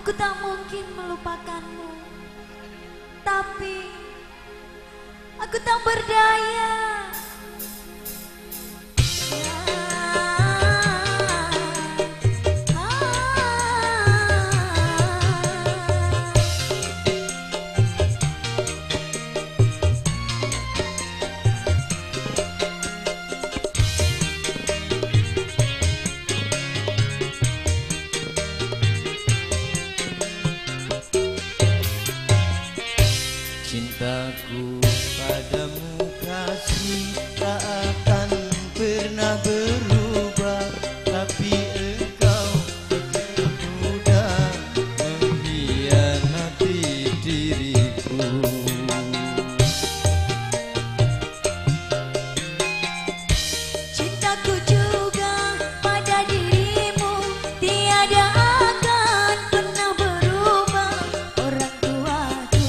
Aku tak mungkin melupakanmu, tapi aku tak berdaya. Cintaku padamu kasih tak akan pernah berubah, tapi engkau begitu mudah mengkhianati diriku. Cintaku juga pada dirimu tiada akan pernah berubah. Orang tuaku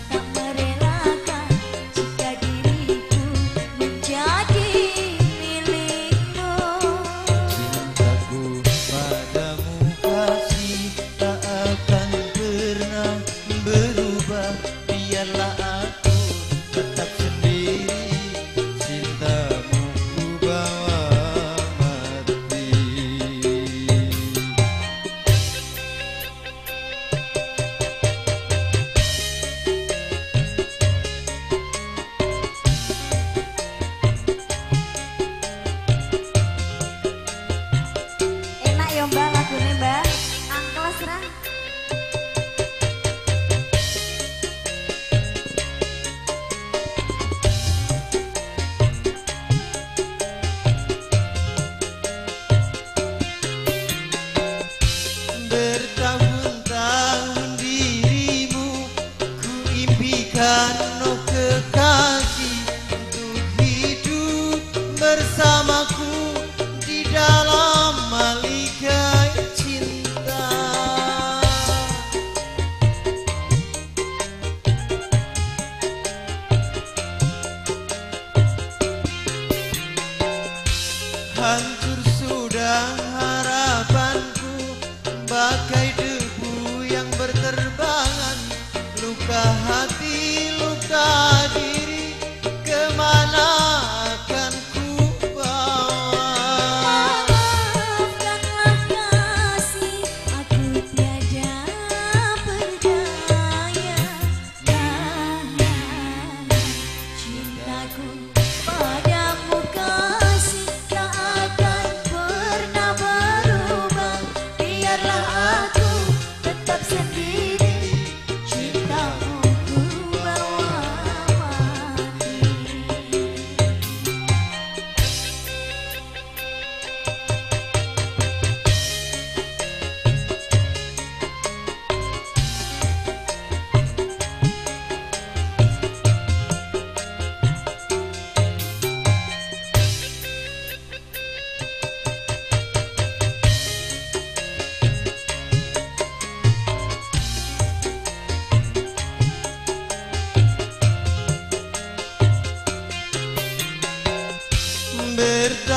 tak merelakan jika diriku menjadi milikmu. Cintaku padamu kasih tak akan pernah berubah, biarlah aku tetap sendiri, cintamu ku bawa mati. Enak ya mbak lagunya mbak, angklas ra. Bertahun-tahun dirimu ku impikan, oh kekasih, untuk hidup bersamaku di dalam maligai cinta. Hancur sudah harapanku, bagai debu yang berterbangan, luka hati, luka diri, kemana akan ku bawa? Maafkanlah kasih, aku tiada berdaya. Cintaku padamu kasih tak akan pernah berubah, biarlah aku tetap sendiri, cintamu ku bawa mati.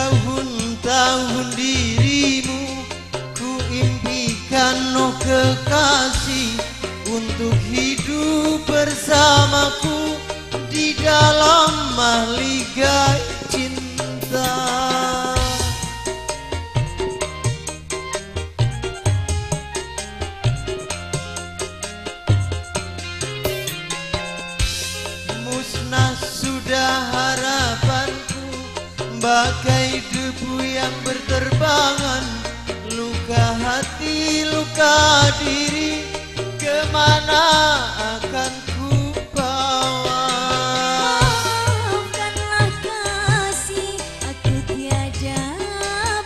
Bertahun-tahun dirimu ku impikan, oh kekasih, untuk hidup bersamaku di dalam maligai cinta. Musnah sudah harapanku, bagai debu yang berterbangan, luka hati, luka diri, kemana akan ku bawa? Maafkanlah kasih, aku tiada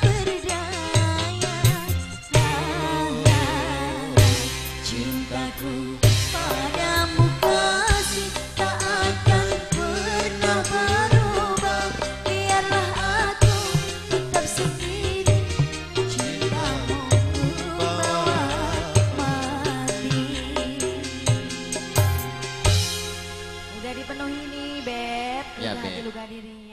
berdaya. Cintaku padamu kasih tak akan pernah berubah, biarlah aku tetap sendiri, cintamu ku bawa mati. Udah dipenuhi nih beb, Ya, luka hati Beb. luka diri.